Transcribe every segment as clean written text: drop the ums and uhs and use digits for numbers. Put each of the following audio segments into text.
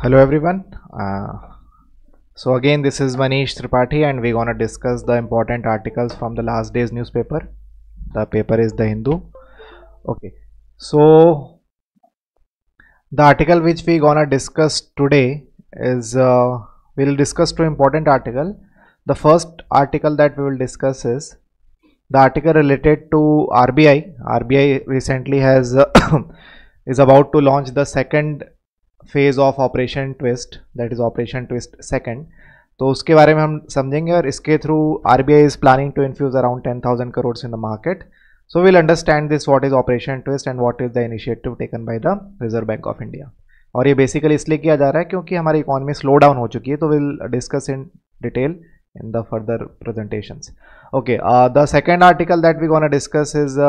Hello everyone. So again, this is Manish Tripathi, and we're gonna discuss the important articles from the last day's newspaper. The paper is the Hindu. Okay. So the article which we're gonna discuss today is we'll discuss two important article. The first article that we will discuss is the article related to RBI. RBI recently has is about to launch the second phase of Operation Twist, that is Operation Twist second. तो उसके बारे में हम समझेंगे और इसके through RBI is planning to infuse around 10,000 crore in the market. So will understand this what is Operation Twist and what is the initiative taken by the Reserve Bank of India. और ये बेसिकली इसलिए किया जा रहा है क्योंकि हमारी economy slow down हो चुकी है. तो will discuss in detail in the further presentations. Okay, the second article that we're going to discuss is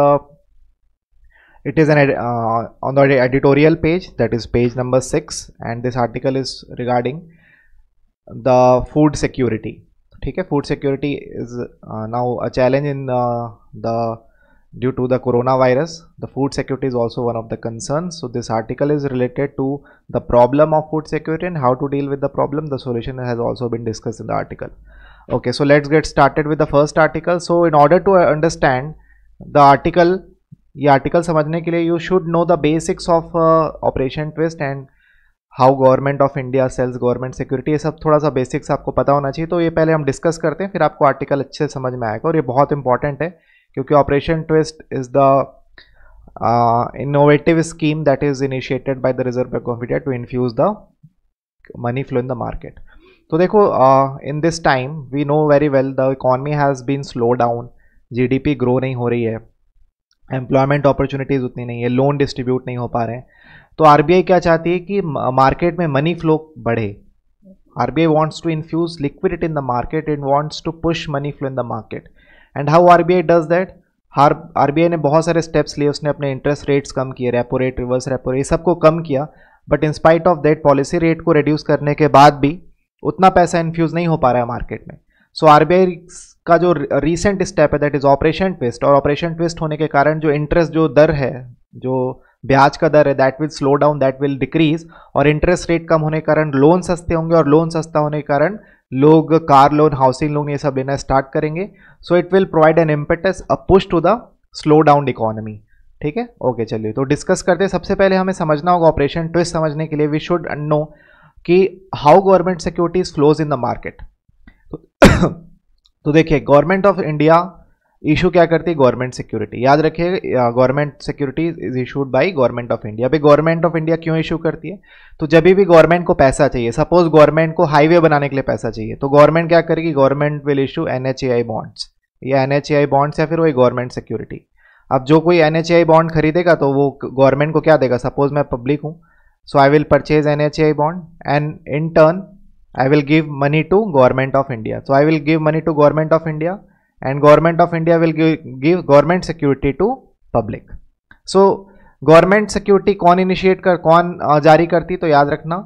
it is on the editorial page, that is page number 6, and this article is regarding the food security. ठीक है, food security is now a challenge in due to the coronavirus. The food security is also one of the concerns. So this article is related to the problem of food security and how to deal with the problem. The solution has also been discussed in the article. Okay, so let's get started with the first article. So in order to understand the article, ये article समझने के लिए you should know the basics of Operation Twist and how government of India sells government security. ये सब थोड़ा सा basics आपको पता होना चाहिए. तो ये पहले हम डिस्कस करते हैं, फिर आपको आर्टिकल अच्छे से समझ में आएगा. और ये बहुत इंपॉर्टेंट है क्योंकि Operation Twist is the innovative scheme that is initiated by the Reserve Bank of India to infuse the money flow in the market. तो देखो, in this time we know very well the economy has been slow down, GDP grow नहीं हो रही है, employment opportunities उतनी नहीं है, loan distribute नहीं हो पा रहे हैं. तो आरबीआई क्या चाहती है कि मार्केट में मनी फ्लो बढ़े. RBI wants to infuse liquidity in the market and wants to push money flow in the market. And how RBI does that? RBI ने बहुत सारे स्टेप्स लिए. उसने अपने इंटरेस्ट रेट्स कम किए, repo rate, reverse repo rate, सबको कम किया. But in spite of that, policy rate को रिड्यूस करने के बाद भी उतना पैसा इन्फ्यूज नहीं हो पा रहा है मार्केट में. सो आरबीआई का जो रीसेंट स्टेप है दैट इज ऑपरेशन ट्विस्ट. और ऑपरेशन ट्विस्ट होने के कारण जो इंटरेस्ट जो दर है, जो ब्याज का दर है, that will slow down, that will decrease. और इंटरेस्ट रेट कम होने के कारण लोन सस्ते होंगे, और लोन सस्ता होने के कारण लोग कार लोन, हाउसिंग लोन, ये सब लेना स्टार्ट करेंगे. So it will provide an impetus, a push to the slow down economy. ठीक है, ओके, चलिए तो डिस्कस करते हैं. सबसे पहले हमें समझना होगा ऑपरेशन ट्विस्ट समझने के लिए वी शुड नो कि how government securities flows in the market. तो देखिए, गवर्नमेंट ऑफ इंडिया इशू क्या करती है? Government security. याद रखिए, government security is issued by government of India. भाई गवर्नमेंट ऑफ इंडिया क्यों इशू करती है? तो जब भी गवर्नमेंट को पैसा चाहिए, सपोज गवर्नमेंट को हाईवे बनाने के लिए पैसा चाहिए, तो गवर्नमेंट क्या करेगी? Government will issue NHAI bonds, या एनएचएआई बॉन्ड्स, या फिर वही गवर्नमेंट सिक्योरिटी. अब जो कोई एनएचएआई बॉन्ड खरीदेगा तो वो गवर्नमेंट को क्या देगा? सपोज मैं पब्लिक हूँ, so I will purchase NHAI bond and in turn I will give money to government of India. So I will give money to government of India and government of India will give government security to public. So government security कौन initiate कौन जारी करती? तो याद रखना,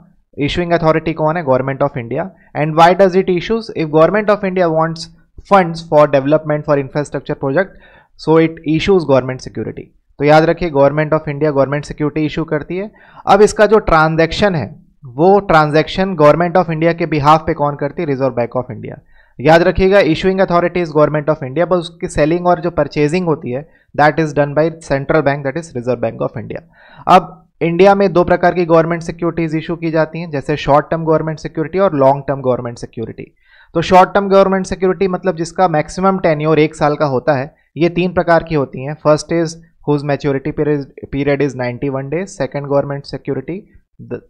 issuing authority कौन है? Government of India. And why does it issues? If government of India wants funds for development for infrastructure project, so it issues government security. तो याद रखिए, government of India government security issue करती है. अब इसका जो ट्रांजैक्शन है, वो ट्रांजैक्शन गवर्नमेंट ऑफ इंडिया के बिहाफ पे कौन करती है? Reserve Bank of India. याद रखिएगा, issuing authority is government of India, बस उसकी सेलिंग और जो परचेजिंग होती है that is done by central bank, that is Reserve Bank of India. अब इंडिया में दो प्रकार की गवर्नमेंट सिक्योरिटीज इशू की जाती हैं, जैसे शॉर्ट टर्म गवर्नमेंट सिक्योरिटी और लॉन्ग टर्म गवर्नमेंट सिक्योरिटी. तो शॉर्ट टर्म गवर्नमेंट सिक्योरिटी मतलब जिसका मैक्सिमम टेन्योर 1 साल का होता है. ये 3 प्रकार की होती हैं. First is whose maturity period is 91 days. Second, government security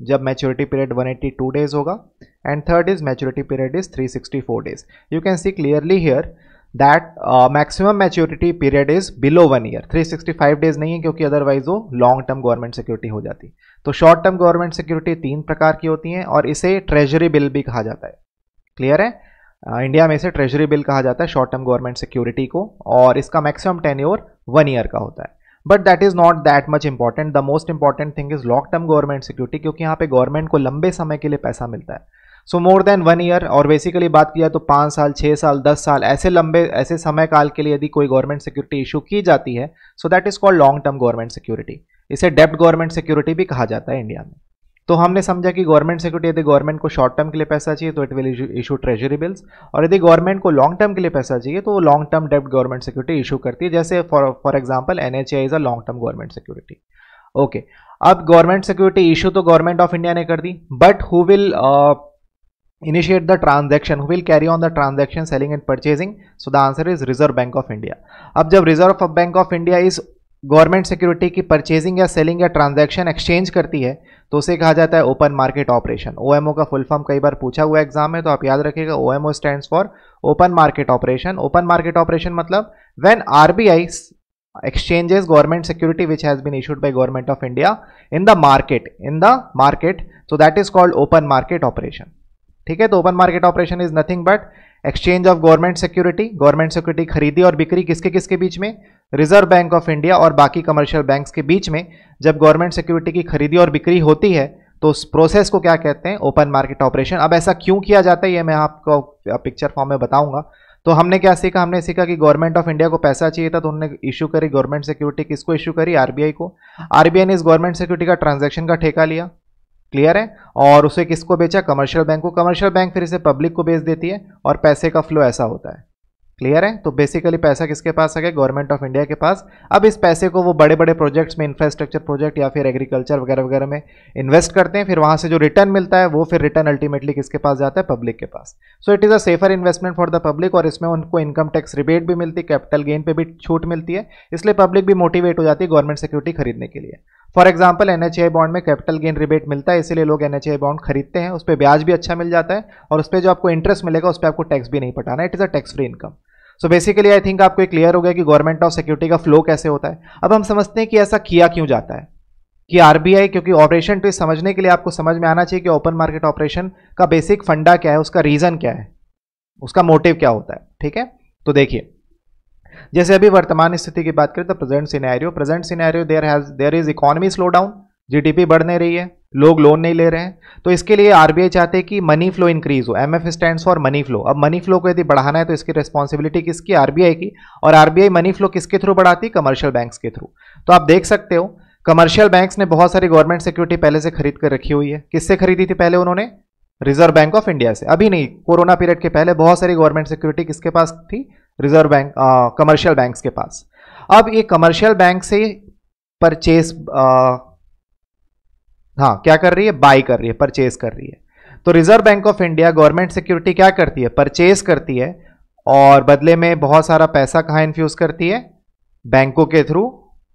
जब maturity period 182 days होगा. And third is maturity period is 364 days. You can see clearly here that maximum maturity period is below 1 year. 365 days नहीं है क्योंकि otherwise वो long term government security हो जाती. तो short term government security 3 प्रकार की होती हैं और इसे treasury bill भी कहा जाता है. क्लियर है? इंडिया में से ट्रेजरी बिल कहा जाता है शॉर्ट टर्म गवर्नमेंट सिक्योरिटी को, और इसका मैक्सिमम टेन्योर 1 ईयर का होता है. But that is not that much important. The most important thing is long term government security, क्योंकि यहाँ पे गवर्नमेंट को लंबे समय के लिए पैसा मिलता है. सो मोर देन 1 ईयर, और बेसिकली बात किया तो 5 साल, 6 साल, 10 साल, ऐसे समय काल के लिए यदि कोई गवर्नमेंट सिक्योरिटी इशू की जाती है, so that is called long term government security. इसे डेब्ट गवर्नमेंट सिक्योरिटी भी कहा जाता है इंडिया में. तो हमने समझा कि गवर्नमेंट सिक्योरिटी, यदि गवर्नमेंट को शॉर्ट टर्म के लिए पैसा चाहिए तो it will issue treasury bills, और यदि गवर्नमेंट को लॉन्ग टर्म के लिए पैसा चाहिए तो वो लॉन्ग टर्म डेब्ट गवर्नमेंट सिक्योरिटी इशू करती है, जैसे for example NHAI is a long term government security. Okay, अब गवर्नमेंट सिक्योरिटी इशू तो गवर्नमेंट ऑफ इंडिया ने कर दी, but who will initiate the transaction, who will carry on the transaction selling and purchasing? So the answer is Reserve Bank of India. अब जब Reserve Bank of India इस government security की purchasing या selling या transaction exchange करती है तो उसे कहा जाता है ओपन मार्केट ऑपरेशन। OMO का फुल फॉर्म कई बार पूछा हुआ एग्जाम में, तो आप याद रखिएगा, OMO stands for open market operation. Open market operation मतलब when RBI exchanges government security which has been issued by government of India in the market, so that is called open market operation। ठीक है, तो open market operation is nothing but exchange of government security. Government security खरीदी और बिक्री किसके किसके बीच में? Reserve Bank of India और बाकी कमर्शियल बैंक्स के बीच में। जब गवर्नमेंट सिक्योरिटी की खरीदी और बिक्री होती है तो उस प्रोसेस को क्या कहते हैं? Open market operation. अब ऐसा क्यों किया जाता है ये मैं आपको पिक्चर फॉर्म में बताऊंगा। तो हमने क्या सीखा? हमने सीखा कि गवर्नमेंट ऑफ इंडिया को पैसा चाहिए था तो उन्होंने इशू करी गवर्नमेंट सिक्योरिटी। किसको इशू करी? RBI को। RBI ने इस गवर्नमेंट सिक्योरिटी का ट्रांजैक्शन का ठेका लिया, क्लियर है, और उसे किसको बेचा? कमर्शियल बैंक को। कमर्शियल बैंक फिर इसे पब्लिक को बेच देती है और पैसे का फ्लो ऐसा होता है, क्लियर है। तो बेसिकली पैसा किसके पास आ गया? गवर्नमेंट ऑफ इंडिया के पास। अब इस पैसे को वो बड़े बड़े प्रोजेक्ट्स में, इंफ्रास्ट्रक्चर प्रोजेक्ट या फिर एग्रीकल्चर वगैरह वगैरह में इन्वेस्ट करते हैं, फिर वहां से जो रिटर्न मिलता है वो फिर रिटर्न अल्टीमेटली किसके पास जाता है? पब्लिक के पास। So it is a safer investment for the public, और इसमें उनको इनकम टैक्स रिबेट भी मिलती है, कैपिटल गेन पे भी छूट मिलती है, इसलिए पब्लिक भी मोटिवेट हो जाती है गवर्नमेंट सिक्योरिटी खरीदने के लिए। फॉर एग्जाम्पल NHAI बॉन्ड में कैपिटल गेन रिबेट मिलता है, इसीलिए लोग NHAI बॉन्ड खरीदते हैं। उस पर ब्याज भी अच्छा मिल जाता है और उस पर जो आपको इंटरेस्ट मिलेगा उस पर आपको टैक्स भी नहीं पटाना, it is a tax free income. So basically I think आपको क्लियर हो गया कि गवर्नमेंट ऑफ सिक्योरिटी का फ्लो कैसे होता है। अब हम समझते हैं कि ऐसा किया क्यों जाता है कि RBI, क्योंकि ऑपरेशन तो समझने के लिए आपको समझ में आना चाहिए कि ओपन मार्केट ऑपरेशन का बेसिक फंडा क्या है, उसका रीजन क्या है, उसका मोटिव क्या होता है। ठीक है, तो देखिए, जैसे अभी वर्तमान स्थिति की बात करें तो present scenario there is economy slow down, GDP बढ़ नहीं रही है, लोग लोन नहीं ले रहे हैं, तो इसके लिए RBI चाहते हैं कि मनी फ्लो इंक्रीज हो। MF stands for money flow. अब मनी फ्लो को यदि बढ़ाना है तो इसकी रिस्पॉन्सिबिलिटी किसकी? RBI की। और RBI मनी फ्लो किसके थ्रू बढ़ाती? कमर्शियल बैंक्स के थ्रू। तो आप देख सकते हो कमर्शियल बैंक्स ने बहुत सारी गवर्नमेंट सिक्योरिटी पहले से खरीद कर रखी हुई है। किससे खरीदी थी पहले उन्होंने? रिजर्व बैंक ऑफ इंडिया से। अभी नहीं, कोरोना पीरियड के पहले बहुत सारी गवर्नमेंट सिक्योरिटी किसके पास थी? रिजर्व बैंक, कमर्शियल बैंक्स के पास। अब ये कमर्शियल बैंक से परचेस क्या कर रही है? बाई कर रही है, परचेज कर रही है। तो Reserve Bank of India government security क्या करती है? परचेज करती है, और बदले में बहुत सारा पैसा कहाँ इन्फ्यूज करती है? बैंकों के थ्रू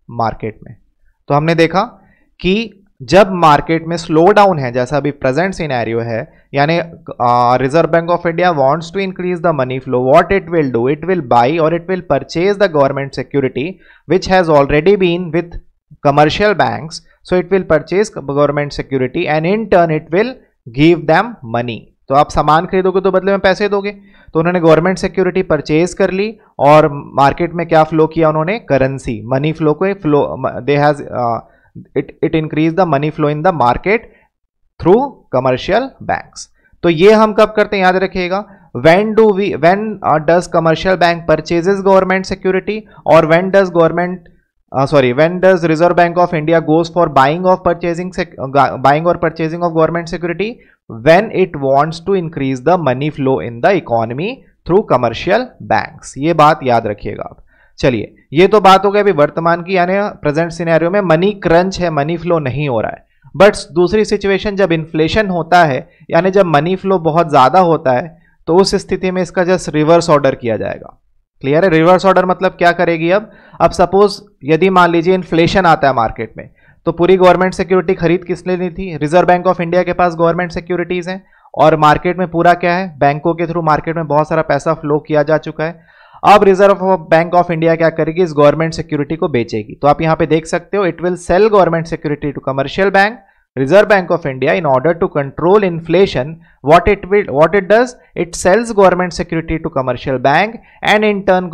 मार्केट में। तो हमने देखा कि जब मार्केट में स्लो डाउन है, जैसा अभी प्रेजेंट सिनेरियो है, यानी Reserve Bank of India wants to increase the money flow, what it will do? It will buy और it will purchase the government security which has already been with commercial banks, so it will purchase government security and in turn it will give them money। तो आप सामान खरीदोगे तो बदले में पैसे दोगे, तो उन्होंने गवर्नमेंट सिक्योरिटी परचेज कर ली और मार्केट में क्या फ्लो किया उन्होंने? करेंसी, मनी फ्लो को flow, they has it increase the money flow in the market through commercial banks. तो ये हम कब करते हैं? याद रखिएगा, when does commercial bank purchases government security, or when does Reserve Bank of India goes for buying or purchasing of government security? When it wants to increase the money flow in the economy through commercial banks। ये बात याद रखिएगा आप। चलिए, ये तो बात हो गई अभी वर्तमान की, यानी प्रेजेंट सिनेरियो में मनी क्रंच है, मनी फ्लो नहीं हो रहा है। बट दूसरी सिचुएशन जब इन्फ्लेशन होता है, यानी जब मनी फ्लो बहुत ज्यादा होता है, तो उस स्थिति में इसका जस्ट रिवर्स ऑर्डर किया जाएगा। क्लियर है? रिवर्स ऑर्डर मतलब क्या करेगी? अब सपोज यदि मान लीजिए इन्फ्लेशन आता है मार्केट में, तो पूरी गवर्नमेंट सिक्योरिटी खरीद किसने ली थी? रिजर्व बैंक ऑफ इंडिया के पास गवर्नमेंट सिक्योरिटीज हैं, और मार्केट में पूरा क्या है? बैंकों के थ्रू मार्केट में बहुत सारा पैसा फ्लो किया जा चुका है। अब रिजर्व बैंक ऑफ इंडिया क्या करेगी? इस गवर्नमेंट सिक्योरिटी को बेचेगी। तो आप यहां पे देख सकते हो, it will sell government security to commercial bank, Reserve Bank of India, in order to control inflation, what it does, it sells government security to commercial bank, and in turn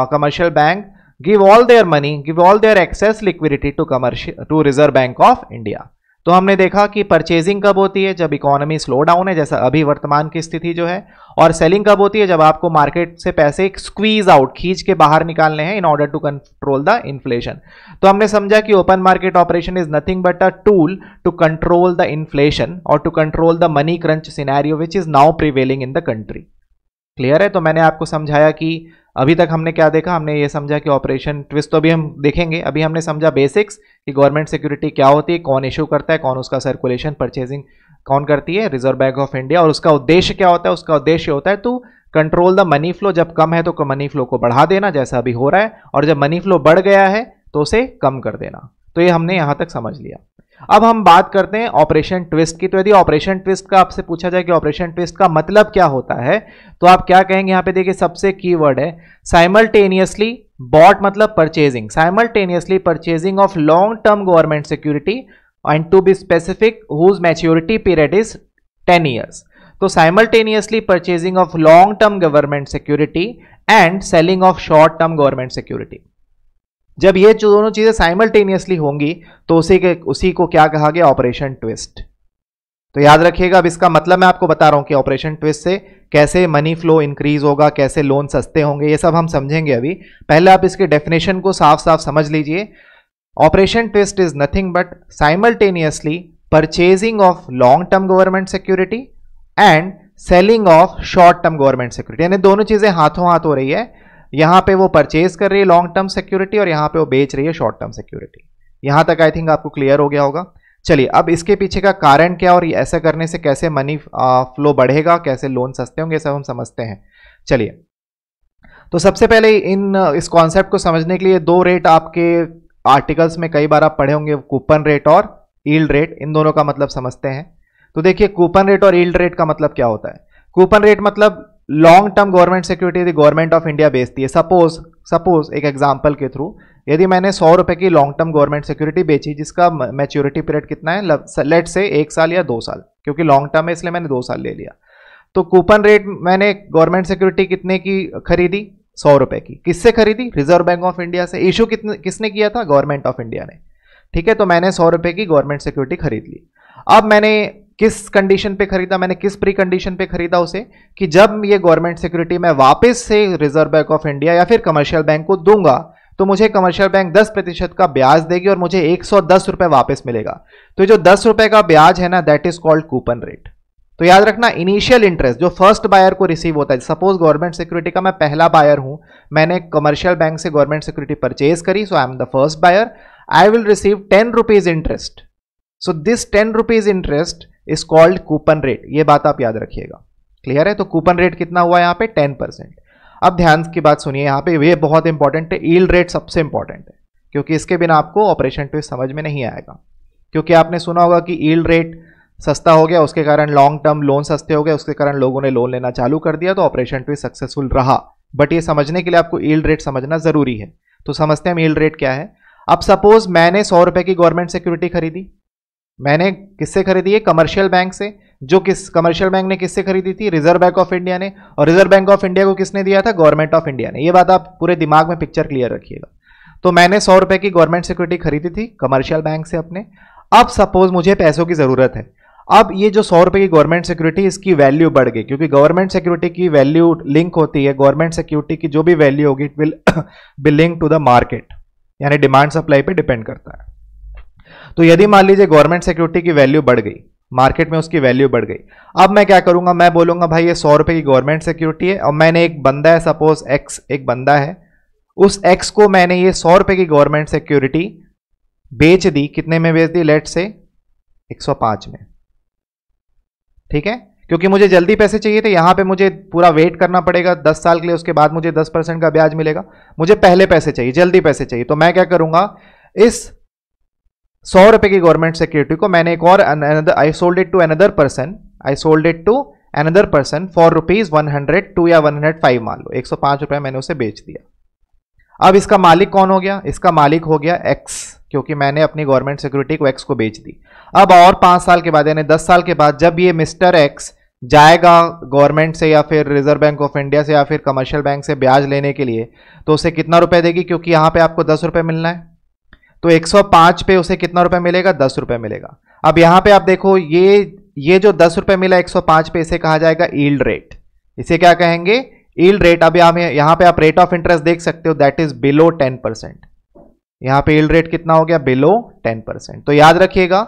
commercial bank give all their money, give all their excess liquidity to Reserve Bank of India। तो हमने देखा कि purchasing कब होती है, जब economy slow down है, जैसा अभी वर्तमान की स्थिति जो है, और सेलिंग कब होती है, जब आपको मार्केट से पैसे स्क्वीज आउट, खींच के बाहर निकालने हैं in order to control the inflation. तो हमने समझा कि open market operation is nothing but a tool to control the inflation और to control the money crunch scenario which is now prevailing in the country. Clear है? तो मैंने आपको समझाया कि अभी तक हमने क्या देखा, हमने ये समझा कि ऑपरेशन ट्विस्ट तो अभी हम देखेंगे, अभी हमने समझा बेसिक्स कि गवर्नमेंट सिक्योरिटी क्या होती है, कौन इशू करता है, कौन उसका सर्कुलेशन परचेजिंग कौन करती है, रिजर्व बैंक ऑफ इंडिया, और उसका उद्देश्य क्या होता है, उसका उद्देश्य होता है to control the money flow. जब कम है तो मनी फ्लो को बढ़ा देना जैसा अभी हो रहा है, और जब मनी फ्लो बढ़ गया है तो उसे कम कर देना। तो ये हमने यहां तक समझ लिया। अब हम बात करते हैं ऑपरेशन ट्विस्ट की। तो यदि ऑपरेशन ट्विस्ट का आपसे पूछा जाए कि ऑपरेशन ट्विस्ट का मतलब क्या होता है, तो आप क्या कहेंगे? यहां पे देखिए सबसे कीवर्ड है साइमल्टेनियसली बॉट, मतलब purchasing, simultaneously purchasing of long term government security and to be specific whose maturity period is 10 years. तो simultaneously purchasing of long term government security and selling of short term government security, जब ये दोनों चीजें simultaneously होंगी तो उसी को क्या कहा गया? Operation twist. तो याद रखिएगा, अब इसका मतलब मैं आपको बता रहा हूं कि ऑपरेशन ट्विस्ट से कैसे मनी फ्लो इंक्रीज होगा, कैसे लोन सस्ते होंगे, ये सब हम समझेंगे अभी। पहले आप इसके डेफिनेशन को साफ साफ समझ लीजिए। Operation Twist is nothing but simultaneously purchasing of long term government security and selling of short term government security, यानी दोनों चीजें हाथों हाथ हो रही है। यहां पे वो परचेज कर रही है लॉन्ग टर्म सिक्योरिटी और यहां पे वो बेच रही है शॉर्ट टर्म सिक्योरिटी। यहां तक आई थिंक आपको क्लियर हो गया होगा। चलिए, अब इसके पीछे का कारण क्या और ऐसा करने से कैसे मनी फ्लो बढ़ेगा, कैसे लोन सस्ते होंगे, सब हम समझते हैं। चलिए, तो सबसे पहले इस कॉन्सेप्ट को समझने के लिए दो रेट आपके आर्टिकल्स में कई बार आप पढ़े होंगे, कूपन रेट और यील्ड रेट, इन दोनों का मतलब समझते हैं। तो देखिए, कूपन रेट और यील्ड रेट का मतलब क्या होता है? कूपन रेट मतलब लॉन्ग टर्म गवर्नमेंट सिक्योरिटी यदि गवर्नमेंट ऑफ इंडिया बेचती है, सपोज एक एग्जांपल के थ्रू, यदि मैंने 100 रुपए की लॉन्ग टर्म गवर्नमेंट सिक्योरिटी बेची जिसका मैच्योरिटी पीरियड कितना है, लेट से 1 साल या 2 साल, क्योंकि लॉन्ग टर्म है इसलिए मैंने 2 साल ले लिया। तो कूपन रेट मैंने गवर्नमेंट सिक्योरिटी कितने की खरीदी? 100 रुपए की। किससे खरीदी? रिजर्व बैंक ऑफ इंडिया से। इशू किसने किया था? गवर्नमेंट ऑफ इंडिया ने। ठीक है, तो मैंने 100 रुपए की गवर्नमेंट सिक्योरिटी खरीद ली। अब मैंने किस कंडीशन पे खरीदा? मैंने किस प्री कंडीशन पे खरीदा उसे, कि जब ये गवर्नमेंट सिक्योरिटी मैं वापस से रिजर्व बैंक ऑफ इंडिया या फिर कमर्शियल बैंक को दूंगा तो मुझे कमर्शियल बैंक 10% का ब्याज देगी और मुझे 110 रुपए वापस मिलेगा। तो जो 10 रुपए का ब्याज है ना, that is called coupon rate. तो याद रखना, इनिशियल इंटरेस्ट जो फर्स्ट बायर को रिसीव होता है, सपोज गवर्नमेंट सिक्योरिटी का मैं पहला बायर हूं, मैंने कमर्शियल बैंक से गवर्नमेंट सिक्योरिटी परचेज करी, so I am the first buyer, I will receive 10 rupees interest. So this 10 rupees interest is called coupon rate. ये बात आप याद रखिएगा। क्लियर है? तो कूपन रेट कितना हुआ यहाँ पे? 10%। अब ध्यान की बात सुनिए, यहाँ पे ये बहुत इंपॉर्टेंट है, यील्ड रेट सबसे इंपॉर्टेंट है, क्योंकि इसके बिना आपको ऑपरेशन ट्विस्ट समझ में नहीं आएगा। क्योंकि आपने सुना होगा कि यील्ड रेट सस्ता हो गया, उसके कारण लॉन्ग टर्म लोन सस्ते हो गए, उसके कारण लोगों ने लोन लेना चालू कर दिया, तो ऑपरेशन ट्विस्ट सक्सेसफुल रहा। बट ये समझने के लिए आपको यील्ड रेट समझना जरूरी है। तो समझते हैं हम यील्ड रेट क्या है। अब सपोज मैंने 100 रुपए की गवर्नमेंट सिक्योरिटी खरीदी, मैंने किससे खरीदी है? कमर्शियल बैंक से। जो कमर्शियल बैंक ने किससे खरीदी थी? रिजर्व बैंक ऑफ इंडिया ने। और रिजर्व बैंक ऑफ इंडिया को किसने दिया था? गवर्नमेंट ऑफ इंडिया ने। ये बात आप पूरे दिमाग में पिक्चर क्लियर रखिएगा। तो मैंने 100 रुपए की गवर्नमेंट सिक्योरिटी खरीदी थी कमर्शियल बैंक से अपने। अब सपोज मुझे पैसों की जरूरत है। अब ये जो 100 रुपए की गवर्नमेंट सिक्योरिटी, इसकी वैल्यू बढ़ गई, क्योंकि गवर्नमेंट सिक्योरिटी की वैल्यू लिंक होती है, गवर्नमेंट सिक्योरिटी की जो भी वैल्यू होगी it will be link to the market, यानी डिमांड सप्लाई पे डिपेंड करता है। तो यदि मान लीजिए गवर्नमेंट सिक्योरिटी की वैल्यू बढ़ गई, मार्केट में उसकी वैल्यू बढ़ गई, अब मैं क्या करूंगा? मैं बोलूंगा भाई ये 100 रुपए की गवर्नमेंट सिक्योरिटी है और मैंने एक बंदा है, सपोज एक्स एक बंदा है, उस एक्स को मैंने ये 100 रुपए की गवर्नमेंट सिक्योरिटी बेच दी। कितने में बेच दी? लेट से 105 में। ठीक है, क्योंकि मुझे जल्दी पैसे चाहिए थे, यहां पे मुझे पूरा वेट करना पड़ेगा 10 साल के लिए, उसके बाद मुझे 10% का ब्याज मिलेगा। मुझे पहले पैसे चाहिए, जल्दी पैसे चाहिए। तो मैं क्या करूंगा? इस 100 रुपए की गवर्नमेंट सिक्योरिटी को मैंने एक और I sold it to another person for ₹102 या 105, मान लो 105 रुपए मैंने उसे बेच दिया। अब इसका मालिक कौन हो गया? इसका मालिक हो गया एक्स, क्योंकि मैंने अपनी गवर्नमेंट सिक्योरिटी को एक्स को बेच दी। अब और 5 साल के बाद यानी 10 साल के बाद जब ये मिस्टर एक्स जाएगा गवर्नमेंट से या फिर रिजर्व बैंक ऑफ इंडिया से या फिर कमर्शियल बैंक से ब्याज लेने के लिए, तो उसे कितना रुपए देगी? क्योंकि यहां पे आपको 10 रुपए मिलना है, तो 105 पे उसे कितना रुपए मिलेगा? 10 रुपए मिलेगा। अब यहां पे आप देखो ये जो 10 रुपए मिला 105 पे, इसे कहा जाएगा यील्ड रेट। इसे क्या कहेंगे? Yield rate. अब यहां पे आप रेट ऑफ इंटरेस्ट देख सकते हो, दैट इज बिलो 10%। यहां पे यील्ड रेट कितना हो गया? बिलो 10%। तो याद रखिएगा,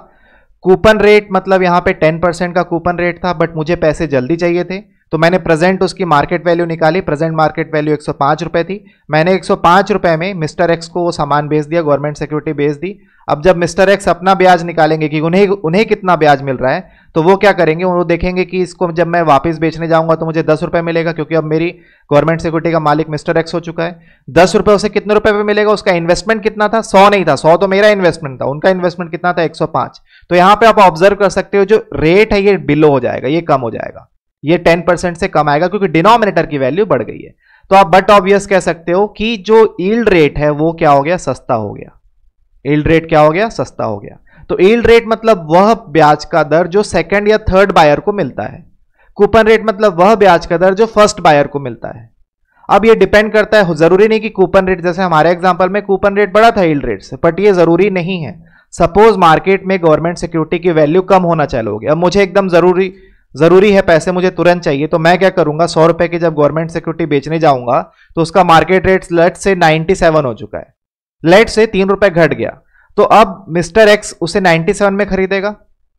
कूपन रेट मतलब यहां पे 10% का कूपन रेट था, बट मुझे पैसे जल्दी चाहिए थे, तो मैंने प्रेजेंट उसकी मार्केट वैल्यू निकाली। प्रेजेंट मार्केट वैल्यू 105 रुपए थी। मैंने 105 रुपए में मिस्टर एक्स को वो सामान बेच दिया, गवर्नमेंट सिक्योरिटी बेच दी। अब जब मिस्टर एक्स अपना ब्याज निकालेंगे कि उन्हें कितना ब्याज मिल रहा है, तो वो क्या करेंगे? वो देखेंगे कि इसको जब मैं वापस बेचने जाऊंगा तो मुझे 10 रुपए मिलेगा, क्योंकि अब मेरी गवर्नमेंट सिक्योरिटी का मालिक मिस्टर एक्स हो चुका है। 10 रुपए उसे कितने रुपए पे मिलेगा? उसका इन्वेस्टमेंट कितना था? 100 नहीं था, 100 तो मेरा इन्वेस्टमेंट था, उनका इन्वेस्टमेंट कितना था? 105। तो यहां पे आप ऑब्जर्व कर सकते हो, जो रेट है ये बिलो हो जाएगा, ये कम हो जाएगा, ये 10% से कम आएगा, क्योंकि डिनोमिनेटर की वैल्यू बढ़ गई है। तो आप बट ऑब्वियस कह सकते हो कि जो यील्ड रेट है वो क्या हो गया? सस्ता हो गया। यील्ड रेट क्या हो गया? सस्ता हो गया। तो यील्ड रेट मतलब वह ब्याज का दर जो सेकंड या थर्ड बायर को मिलता है। कूपन रेट मतलब वह ब्याज का दर जो फर्स्ट बायर को मिलता है। अब ये डिपेंड करता है, जरूरी नहीं कि कूपन रेट, जैसे हमारे एग्जांपल में कूपन रेट बड़ा था यील्ड रेट से, बट ये जरूरी नहीं है। सपोज मार्केट में गवर्नमेंट सिक्योरिटी की वैल्यू कम होना चालू हो गया, अब मुझे एकदम जरूरी है, पैसे मुझे तुरंत चाहिए, तो मैं क्या करूंगा? 100 रुपए की जब गवर्नमेंट सिक्योरिटी बेचने जाऊंगा तो उसका मार्केट रेट लेट से 97 हो चुका है, लेट से 3 रुपए घट गया, तो अब मिस्टर एक्स उसे 97 में खरीदेगा,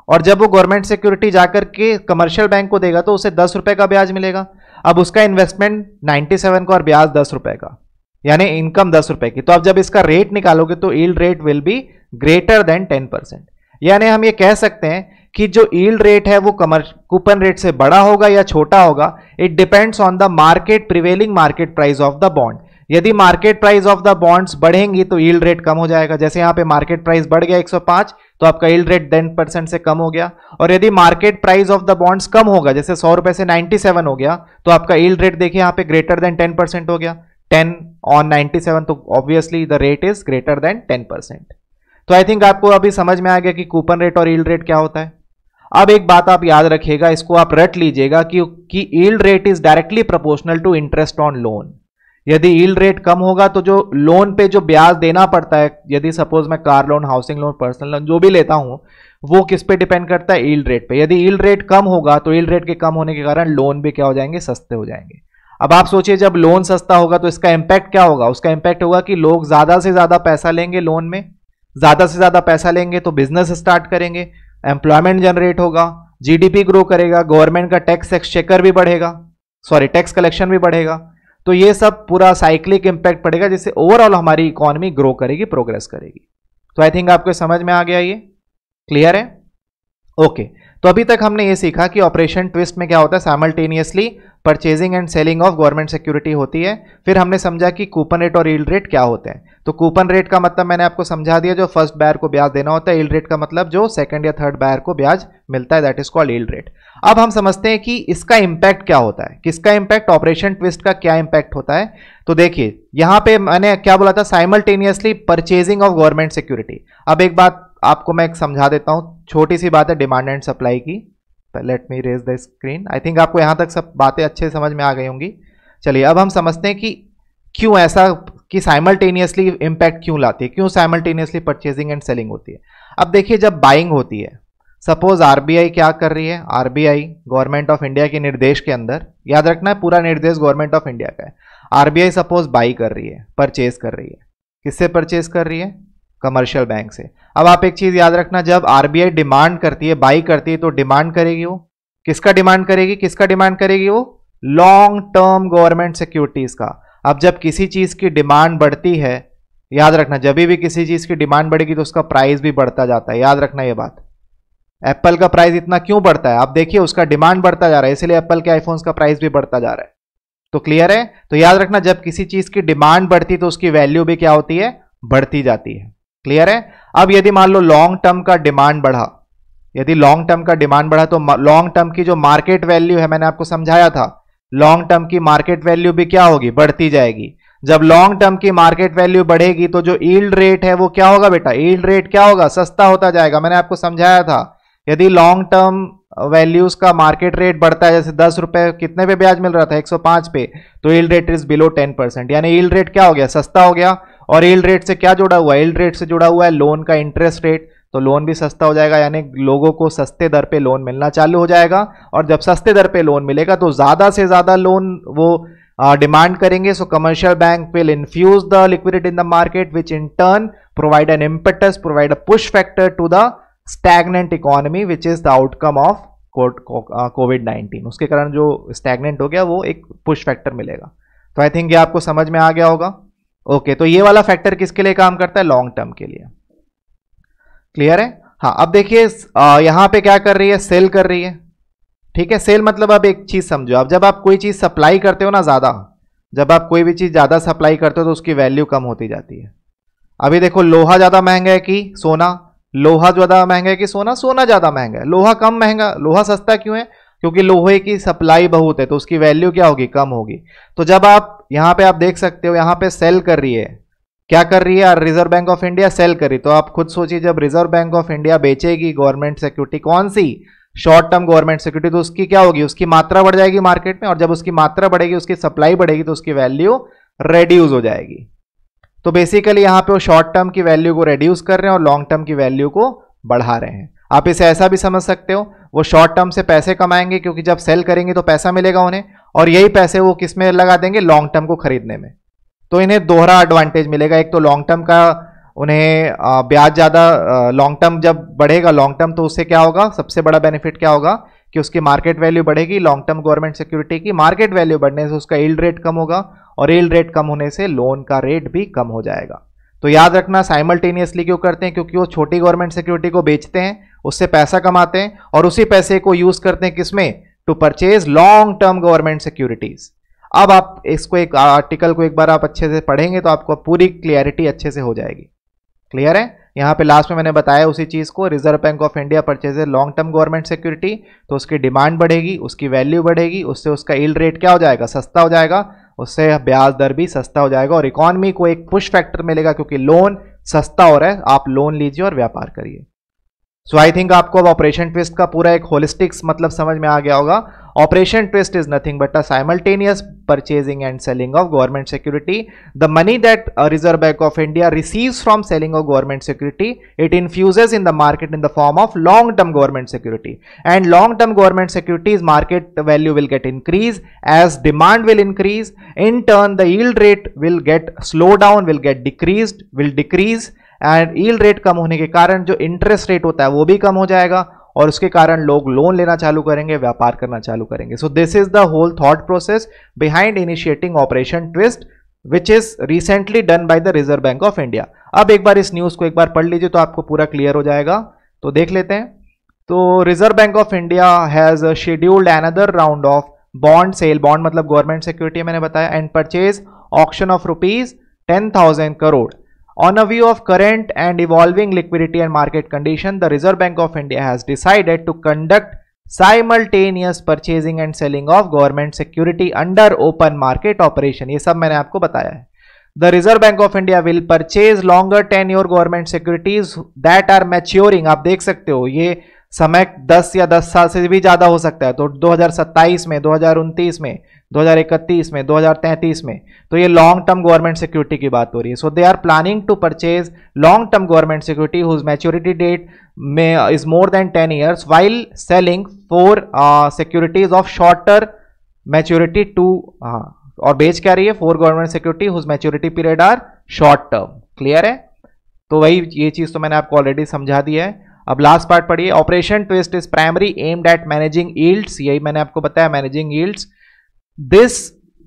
और जब वो गवर्नमेंट सिक्योरिटी जाकर के कमर्शियल बैंक को देगा तो उसे 10 रुपए का ब्याज मिलेगा। अब उसका इन्वेस्टमेंट 97 का और ब्याज 10 रुपए का, यानी इनकम 10 रुपए की। तो अब जब इसका रेट निकालोगे तो yield rate will be greater than 10%। यानी हम ये कह सकते हैं कि जो यील्ड रेट है वो कूपन रेट से बड़ा होगा या छोटा होगा, it depends on the market prevailing market price of the bond. यदि market price of the bonds बढ़ेंगी तो यील्ड रेट कम हो जाएगा। जैसे यहां पे मार्केट प्राइस बढ़ गया 105, तो आपका यील्ड रेट 10% से कम हो गया। और यदि market price of the bonds कम होगा, जैसे 100 रुपए से 97 हो गया, तो आपका यील्ड रेट देखिए यहां पे ग्रेटर देन 10% हो गया। 10 ऑन 97, तो obviously the rate is greater than 10%। तो आई थिंक आपको अभी समझ में आ गया कि कूपन रेट और यील्ड रेट क्या होता है। अब एक बात आप याद रखिएगा, इसको आप रट लीजिएगा कि yield rate is directly proportional to interest on loan. यदि यील्ड रेट कम होगा तो जो लोन पे जो ब्याज देना पड़ता है, यदि सपोज मैं car loan, housing loan, personal loan जो भी लेता हूं, वो किस पे डिपेंड करता है? यील्ड रेट पे। यदि यील्ड रेट कम होगा तो यील्ड रेट के कम होने के कारण लोन भी क्या हो जाएंगे? सस्ते हो जाएंगे। अब आप सोचिए, जब लोन सस्ता होगा तो इसका इंपैक्ट क्या होगा? उसका इंपैक्ट होगा कि लोग ज्यादा से ज्यादा पैसा लेंगे लोन में, ज्यादा से ज्यादा पैसा लेंगे तो बिजनेस स्टार्ट करेंगे, एम्प्लॉयमेंट जनरेट होगा, जीडीपी ग्रो करेगा, गवर्नमेंट का टैक्स एक्सचेकर भी बढ़ेगा, टैक्स कलेक्शन भी बढ़ेगा। तो ये सब पूरा साइक्लिक इंपैक्ट पड़ेगा, जिससे ओवरऑल हमारी इकोनॉमी ग्रो करेगी, प्रोग्रेस करेगी। तो आई थिंक आपको समझ में आ गया, ये क्लियर है? ओके। तो अभी तक हमने ये सीखा कि ऑपरेशन ट्विस्ट में क्या होता है, simultaneously purchasing and selling of government security होती है। फिर हमने समझा कि कूपन रेट और यील्ड रेट क्या होते हैं। तो कूपन रेट का मतलब मैंने आपको समझा दिया, जो फर्स्ट बायर को ब्याज देना होता है। यील्ड रेट का मतलब जो सेकंड या थर्ड बायर को ब्याज मिलता है, that is called yield rate. अब हम समझते हैं कि इसका इंपैक्ट क्या होता है, किसका इंपैक्ट, ऑपरेशन ट्विस्ट का क्या इंपैक्ट होता है। तो देखिए यहां पे मैंने क्या बोला था, simultaneously purchasing of government security. अब एक बात आपको मैं समझा देता हूं, छोटी सी बात है डिमांड एंड सप्लाई की। Let me raise the screen. I think आपको यहां तक सब बातें अच्छे समझ में आ गई होंगी। चलिए अब हम समझते हैं कि क्यों ऐसा, कि साइमल्टेनियसली इंपैक्ट क्यों लाती है, क्यों साइमल्टेनियसली परचेजिंग एंड सेलिंग होती है। अब देखिए, जब बाइंग होती है, सपोज आरबीआई क्या कर रही है, आरबीआई गवर्नमेंट ऑफ इंडिया के निर्देश के अंदर, याद रखना है पूरा निर्देश गवर्नमेंट ऑफ इंडिया का है। आरबीआई सपोज बाई कर रही है, परचेज कर रही है, किससे परचेज कर रही है? कमर्शियल बैंक से। अब आप एक चीज याद रखना, जब आरबीआई डिमांड करती है, बाई करती है, तो डिमांड करेगी वो किसका? डिमांड करेगी, किसका डिमांड करेगी वो? लॉन्ग टर्म गवर्नमेंट सिक्योरिटीज का। अब जब किसी चीज की डिमांड बढ़ती है, याद रखना जब भी किसी चीज की डिमांड बढ़ेगी तो उसका प्राइस भी बढ़ता जाता है, याद रखना ये बात। एप्पल का प्राइस इतना क्यों बढ़ता है? आप देखिए उसका डिमांड बढ़ता जा रहा है, इसलिए एप्पल के आईफोन्स का प्राइस भी बढ़ता जा रहा है। तो क्लियर है? तो याद रखना, जब किसी चीज की डिमांड बढ़ती तो उसकी वैल्यू भी क्या होती है? बढ़ती जाती है। क्लियर है? अब यदि मान लो लॉन्ग टर्म का डिमांड बढ़ा, यदि लॉन्ग टर्म का डिमांड बढ़ा तो लॉन्ग टर्म की जो मार्केट वैल्यू है, मैंने आपको समझाया था, लॉन्ग टर्म की मार्केट वैल्यू भी क्या होगी? बढ़ती जाएगी। जब लॉन्ग टर्म की मार्केट वैल्यू बढ़ेगी तो जो यील्ड रेट है वो क्या होगा बेटा? यील्ड रेट क्या होगा? सस्ता होता जाएगा। मैंने आपको समझाया था, यदि लॉन्ग टर्म वैल्यूज का मार्केट रेट बढ़ता है, जैसे 10 रुपए कितने पे ब्याज मिल रहा था? 105 पे, तो यील्ड रेट इज बिलो 10%, यानी यील्ड रेट क्या हो गया? सस्ता हो गया। और यील्ड रेट से क्या जुड़ा हुआ है? यील्ड रेट से जुड़ा हुआ है लोन का इंटरेस्ट रेट। तो लोन भी सस्ता हो जाएगा, यानी लोगों को सस्ते दर पे लोन मिलना चालू हो जाएगा। और जब सस्ते दर पे लोन मिलेगा तो ज़्यादा से ज़्यादा लोन वो डिमांड करेंगे। So commercial bank will infuse the liquidity in the market which in turn provide an impetus, provide a push factor to the stagnant economy which is the outcome of कोविड-19। उसके कारण जो stagnant हो गया वो एक push factor मिलेगा। तो आई थिंक ये आपको समझ में आ गया होगा। ओके, तो ये वाला फैक्टर किसके लिए काम करता है? लॉन्ग टर्म के लिए। क्लियर है? हाँ, अब देखिए यहां पे क्या कर रही है? सेल कर रही है। ठीक है, सेल मतलब अब एक चीज समझो, अब जब आप कोई चीज सप्लाई करते हो ना ज्यादा, जब आप कोई भी चीज ज्यादा सप्लाई करते हो तो उसकी वैल्यू कम होती जाती है। अभी देखो लोहा ज्यादा महंगा है कि सोना? लोहा ज्यादा महंगा है कि सोना? सोना ज्यादा महंगा है। लोहा कम महंगा, लोहा सस्ता क्यों है? क्योंकि लोहे की सप्लाई बहुत है तो उसकी वैल्यू क्या होगी? कम होगी। तो जब आप यहां पे आप देख सकते हो यहां पे सेल कर रही है, क्या कर रही है? Reserve Bank of India sale कर रही। तो आप खुद सोचिए, जब रिजर्व बैंक ऑफ इंडिया बेचेगी गवर्नमेंट सिक्योरिटी, कौन सी? शॉर्ट टर्म गवर्नमेंट सिक्योरिटी, तो उसकी क्या होगी? उसकी मात्रा बढ़ जाएगी मार्केट में, और जब उसकी मात्रा बढ़ेगी, उसकी सप्लाई बढ़ेगी, तो उसकी वैल्यू रेड्यूस हो जाएगी। तो बेसिकली यहां पे वो शॉर्ट टर्म की वैल्यू को रेड्यूस कर रहे हैं और लॉन्ग टर्म की वैल्यू को बढ़ा रहे हैं। आप इसे ऐसा भी समझ सकते हो, वो शॉर्ट टर्म से पैसे कमाएंगे क्योंकि जब सेल करेंगे तो पैसा मिलेगा उन्हें, और यही पैसे वो किस में लगा देंगे? लॉन्ग टर्म को खरीदने में। तो इन्हें दोहरा एडवांटेज मिलेगा। एक तो लॉन्ग टर्म का उन्हें ब्याज ज्यादा, लॉन्ग टर्म जब बढ़ेगा लॉन्ग टर्म, तो उससे क्या होगा? सबसे बड़ा बेनिफिट क्या होगा कि उसकी मार्केट वैल्यू बढ़ेगी। लॉन्ग टर्म गवर्नमेंट सिक्योरिटी की मार्केट वैल्यू बढ़ने से उसका यील्ड रेट कम होगा, और यील्ड रेट कम होने से लोन का रेट भी कम हो जाएगा। तो याद रखना, साइमल्टेनियसली क्यों करते हैं? क्योंकि वो छोटी गवर्नमेंट सिक्योरिटी को बेचते हैं, उससे पैसा कमाते हैं, और उसी पैसे को यूज करते हैं किसमें? To purchase long term government securities. अब आप इसको एक आर्टिकल को एक बार आप अच्छे से पढ़ेंगे तो आपको पूरी क्लियरिटी अच्छे से हो जाएगी। क्लियर है? यहां पे लास्ट में मैंने बताया उसी चीज को, reserve Bank of India purchases long term government security, तो उसकी डिमांड बढ़ेगी, उसकी वैल्यू बढ़ेगी, उससे उसका यील्ड रेट क्या हो जाएगा? सस्ता हो जाएगा, उससे ब्याज दर भी सस्ता हो जाएगा, और इकोनॉमी को एक पुश फैक्टर मिलेगा क्योंकि लोन सस्ता हो रहा है। आप लोन लीजिए और व्यापार करिए। सो आई थिंक आपको अब ऑपरेशन ट्विस्ट का पूरा एक होलिस्टिक्स मतलब समझ में आ गया होगा। Operation Twist is nothing but a simultaneous purchasing and selling of government security. The money that reserve Bank of India receives from selling of government security, it infuses in the market in the form of long term government security, and long term government securities market value will get increase as demand will increase. In turn the yield rate will get slow down, will get decreased, will decrease, and yield rate कम होने के कारण जो interest rate होता है वो भी कम हो जाएगा, और उसके कारण लोग लोन लेना चालू करेंगे, व्यापार करना चालू करेंगे। So this is the whole thought process behind initiating Operation Twist which is recently done by the Reserve Bank of India. अब एक बार इस न्यूज को एक बार पढ़ लीजिए तो आपको पूरा क्लियर हो जाएगा। तो देख लेते हैं। तो Reserve Bank of India has scheduled another round of bond sale, bond मतलब गवर्नमेंट सिक्योरिटी मैंने बताया, and purchase auction of ₹10,000 crore. On a view of current and evolving liquidity and market condition, the Reserve Bank of India has decided to conduct simultaneous purchasing and selling of government security under open market operation. ये सब मैंने आपको बताया है। The Reserve Bank of India will purchase longer tenure government securities that are maturing. आप देख सकते हो ये समय 10 या 10 साल से भी ज्यादा हो सकता है। तो 2027 में, 2029 में, 2031 में, 2033 में, तो ये लॉन्ग टर्म गवर्नमेंट सिक्योरिटी की बात हो रही है। So they are planning to purchase long term government security whose maturity date में is more than 10 years while selling for securities of shorter maturity too, और बेच क्या रही है? 4 government security whose maturity period are short term. Clear है? तो वही ये चीज तो मैंने आपको ऑलरेडी समझा दिया है। अब लास्ट पार्ट पढ़िए। Operation Twist is primary aimed at managing yields, यही मैंने आपको बताया, managing yields. This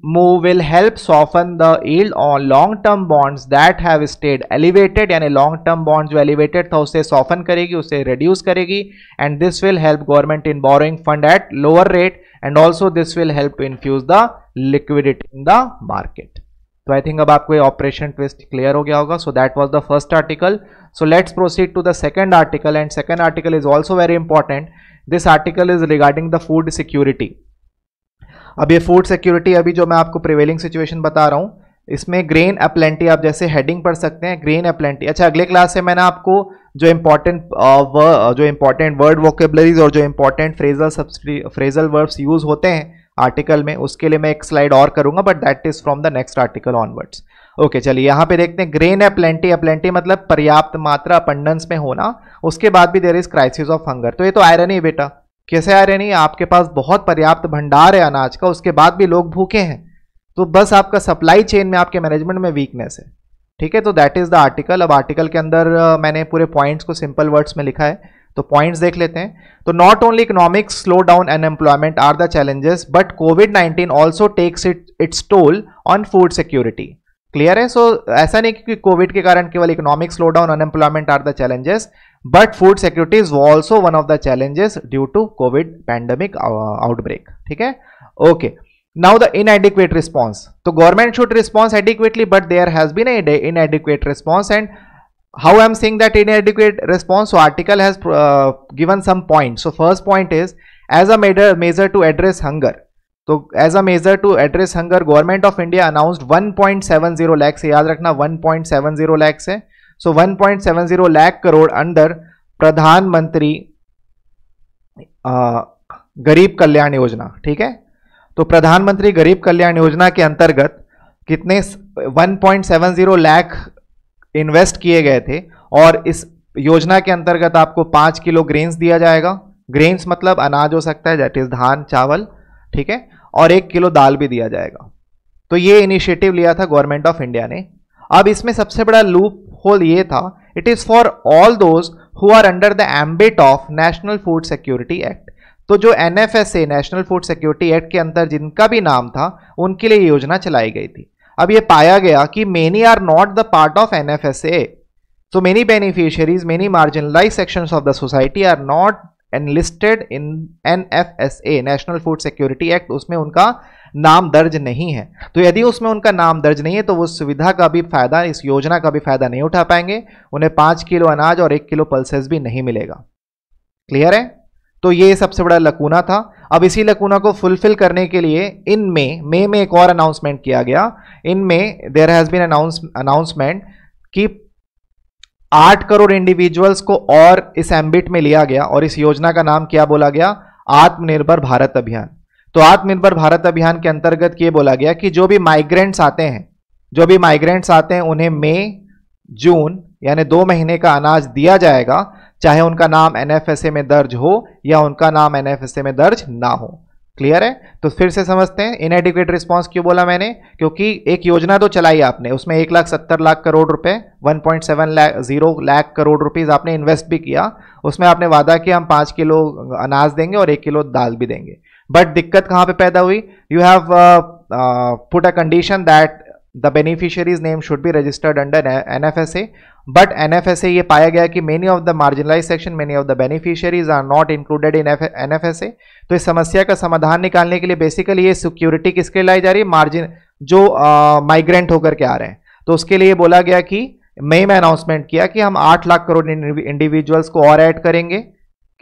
move will help soften the yield on long-term bonds that have stayed elevated, यानी long-term bonds जो elevated था उसे soften करेगी, उसे reduce करेगी, and this will help government in borrowing fund at lower rate, and also this will help to infuse the liquidity in the market. तो I think अब आपको ये ऑपरेशन ट्विस्ट क्लियर हो गया होगा। So that was the first article. So let's proceed to the second article, and second article is also very important. This article is regarding the food security. अब ये food security अभी जो मैं आपको prevailing situation बता रहा हूँ, इसमें ग्रेन अपलेंटी आप जैसे हेडिंग पढ़ सकते हैं, ग्रेन अपलेंटी। अच्छा, अगले क्लास से मैंने आपको जो इंपॉर्टेंट वर्ड वोकेबलरीज और जो इंपॉर्टेंट फ्रेजल वर्ब्स यूज होते हैं आर्टिकल में, उसके लिए मैं एक स्लाइड और करूंगा, but that is from the next article onwards. Okay चलिए यहाँ पे देखते हैं, ग्रेन अपलेंटी मतलब पर्याप्त मात्रा, अबंडेंस में होना, उसके बाद भी there is crisis of hunger. तो ये तो आयरन ही बेटा, कैसे आयरन ही, आपके पास बहुत पर्याप्त भंडार है अनाज का, उसके बाद भी लोग भूखे हैं, तो बस आपका सप्लाई चेन में, आपके मैनेजमेंट में वीकनेस है। ठीक है, तो दैट इज द आर्टिकल। अब आर्टिकल के अंदर मैंने पूरे पॉइंट्स को सिंपल वर्ड्स में लिखा है, तो पॉइंट्स देख लेते हैं। तो not only economic slow down and employment are the challenges, but कोविड-19 also takes its toll on food security. Clear है? सो ऐसा नहीं कि कोविड के कारण केवल economic slow down, unemployment are the challenges, but food security is also one of the challenges due to COVID pandemic outbreak. ठीक है, okay. Now the inadequate response. So government should respond adequately, but there has been a inadequate response. And how I am saying that inadequate response? So article has given some points. So first point is, as a measure to address hunger. So as a measure to address hunger, Government of India announced 1.70 lakh से याद रखना 1.70 lakh है. So 1.70 lakh crore under प्रधानमंत्री गरीब कल्याण योजना. ठीक है, तो प्रधानमंत्री गरीब कल्याण योजना के अंतर्गत कितने 1.70 लाख इन्वेस्ट किए गए थे, और इस योजना के अंतर्गत आपको 5 किलो ग्रेन्स दिया जाएगा. ग्रेन्स मतलब अनाज हो सकता है, दैट इज धान चावल. ठीक है, और 1 किलो दाल भी दिया जाएगा. तो ये इनिशिएटिव लिया था गवर्नमेंट ऑफ इंडिया ने. अब इसमें सबसे बड़ा लूप होल ये था, it is for all those who are under the ambit of national food Security Act. तो जो NFSA, National food Security Act के अंदर जिनका भी नाम था, उनके लिए योजना चलाई गई थी. अब ये पाया गया कि many are not the part of NFSA, so many beneficiaries, many marginalise sections of the society are not enlisted in NFSA, National food Security Act. उसमें उनका नाम दर्ज नहीं है. तो यदि उसमें उनका नाम दर्ज नहीं है, तो वो सुविधा का भी फायदा, इस योजना का भी फायदा नहीं उठा पाएंगे. उन्हें 5 किलो अनाज और 1 किलो पल्सेस भी नहीं मिलेगा. क्लियर है? तो ये सबसे बड़ा लकूना था. अब इसी लकूना को फुलफिल करने के लिए इनमें मई में एक और अनाउंसमेंट किया गया. इनमें देयर हैज बीन अनाउंसमेंट कि 8 करोड़ इंडिविजुअल्स को और इस एम्बिट में लिया गया, और इस योजना का नाम क्या बोला गया? आत्मनिर्भर भारत अभियान. तो आत्मनिर्भर भारत अभियान के अंतर्गत ये बोला गया कि जो भी माइग्रेंट्स आते हैं उन्हें मई जून यानी 2 महीने का अनाज दिया जाएगा, चाहे उनका नाम एनएफएसए में दर्ज हो या उनका नाम एनएफएसए में दर्ज ना हो. क्लियर है? तो फिर से समझते हैं इनएडिक्वेट रिस्पांस क्यों बोला मैंने, क्योंकि एक योजना तो चलाई आपने, उसमें 1,70 लाख करोड़ रुपए, 1.70 लाख करोड़ रुपीज आपने इन्वेस्ट भी किया. उसमें आपने वादा किया हम 5 किलो अनाज देंगे और 1 किलो दाल भी देंगे. बट दिक्कत कहां पे पैदा हुई? You have put a condition that the beneficiary's name should be registered under NFSA, but NFSA ये पाया गया कि many of the marginalized section, many of the beneficiaries are not included in NFSA. तो इस समस्या का समाधान निकालने के लिए बेसिकली ये सिक्योरिटी किसके लाई जा रही है? मार्जिन जो माइग्रेंट होकर के आ रहे हैं. तो उसके लिए बोला गया कि मई में अनाउंसमेंट किया कि हम 8 लाख करोड़ इंडिविजुअल्स को और ऐड करेंगे.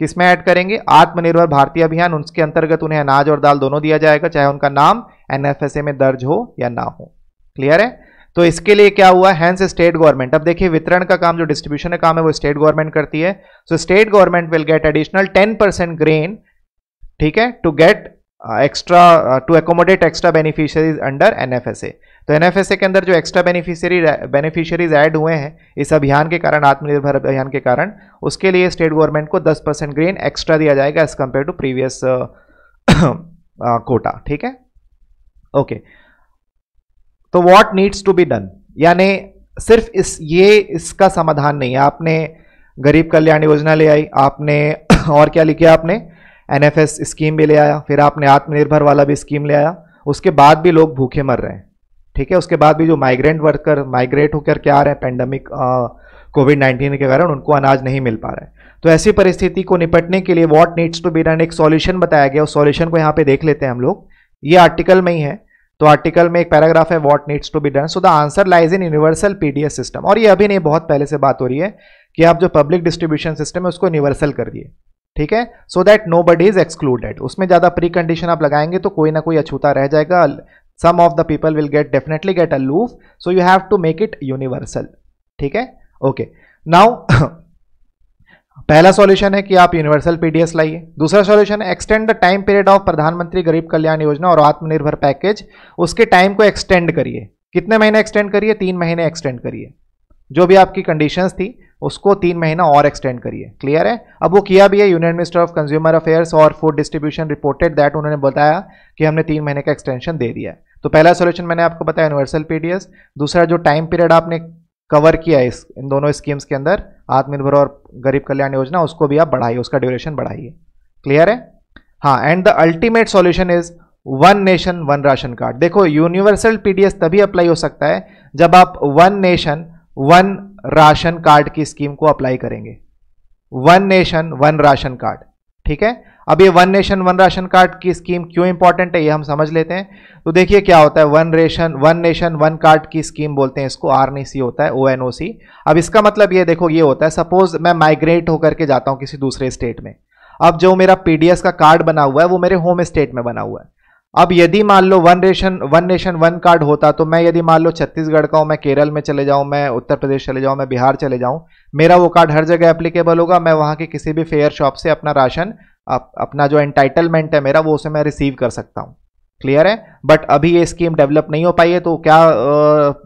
किसमें ऐड करेंगे? आत्मनिर्भर भारतीय अभियान. उसके अंतर्गत उन्हें अनाज और दाल दोनों दिया जाएगा, चाहे उनका नाम NFSA में दर्ज हो या ना हो. क्लियर है? तो इसके लिए क्या हुआ? Hence state government. अब देखिए वितरण का काम, जो डिस्ट्रीब्यूशन का काम है, वो स्टेट गवर्नमेंट करती है. So state government will get additional 10% grain. ठीक है, to get extra, to accommodate extra beneficiaries under NFSA. तो एनएफएसए के अंदर जो एक्स्ट्रा बेनिफिशियरीज ऐड हुए हैं इस अभियान के कारण, आत्मनिर्भर अभियान के कारण, उसके लिए स्टेट गवर्नमेंट को 10% ग्रेन एक्स्ट्रा दिया जाएगा as compare to previous quota. ठीक है, ओके. तो what needs to be done, यानी सिर्फ इसका समाधान नहीं है. आपने गरीब कल्याण योजना ले आई, आपने और क्या लिखा? आपने एनएफएस स्कीम भी ले आया, फिर आपने आत्मनिर्भर वाला भी स्कीम ले आया. उसके बाद भी लोग भूखे मर रहे हैं. ठीक है, उसके बाद भी जो माइग्रेंट वर्कर माइग्रेट होकर के आ रहे हैं पेंडेमिक कोविड-19 के कारण, उनको अनाज नहीं मिल पा रहा है. तो ऐसी परिस्थिति को निपटने के लिए what needs to be done, एक सॉल्यूशन बताया गया. उस सॉल्यूशन को यहाँ पे देख लेते हैं हम लोग. ये आर्टिकल में ही है. तो आर्टिकल में एक पैराग्राफ है, what needs to be done. So the answer lies in universal PDS system. और ये अभी नहीं, बहुत पहले से बात हो रही है कि आप जो पब्लिक डिस्ट्रीब्यूशन सिस्टम है उसको यूनिवर्सल कर दिए. ठीक है, so that nobody is excluded. उसमें ज्यादा प्री कंडीशन आप लगाएंगे तो कोई ना कोई अछूता रह जाएगा. Some of the people will definitely get a loop. So you have to make it universal. ठीक है, ओके. नाउ पहला सॉल्यूशन है कि आप यूनिवर्सल पीडीएस लाइए. दूसरा सॉल्यूशन है extend the time period of प्रधानमंत्री गरीब कल्याण योजना और आत्मनिर्भर पैकेज. उसके टाइम को एक्सटेंड करिए. कितने महीने एक्सटेंड करिए? 3 महीने एक्सटेंड करिए। जो भी आपकी कंडीशंस थी उसको 3 महीना और एक्सटेंड करिए। क्लियर है? अब वो किया भी है। Union minister of consumer affairs और फूड डिस्ट्रीब्यूशन रिपोर्टेड दैट, उन्होंने बताया कि हमने 3 महीने का एक्सटेंशन दे दिया है। तो पहला सोल्यूशन मैंने आपको बताया यूनिवर्सल पीडीएस। दूसरा जो टाइम पीरियड आपने कवर किया है इन दोनों स्कीम्स के अंदर, आत्मनिर्भर और गरीब कल्याण योजना, उसको भी आप बढ़ाइए, उसका ड्यूरेशन बढ़ाइए। क्लियर है? हाँ, and the ultimate solution is one nation one ration card. देखो, यूनिवर्सल पीडीएस तभी अप्लाई हो सकता है जब आप one nation one ration card की स्कीम को अप्लाई करेंगे। One nation one ration card, ठीक है? अब ये one nation one ration card की स्कीम क्यों इंपॉर्टेंट है ये हम समझ लेते हैं। तो देखिए क्या होता है, वन नेशन वन कार्ड की स्कीम बोलते हैं इसको, आरएनसी होता है, ONOC। अब इसका मतलब ये देखो, ये होता है, सपोज मैं माइग्रेट होकर के जाता हूं किसी दूसरे स्टेट में। अब जो मेरा पीडीएस का कार्ड बना हुआ है वो मेरे होम स्टेट में बना हुआ है। अब यदि मान लो वन नेशन वन कार्ड होता, तो मैं यदि मान लो छत्तीसगढ़ का हूं, मैं केरल में चले जाऊं, मैं उत्तर प्रदेश चले जाऊं, मैं बिहार चले जाऊं, मेरा वो कार्ड हर जगह एप्लीकेबल होगा। मैं वहां के किसी भी फेयर शॉप से अपना राशन, अपना जो एंटाइटलमेंट है मेरा, वो उसे मैं रिसीव कर सकता हूं। क्लियर है? बट अभी ये स्कीम डेवलप नहीं हो पाई है, तो क्या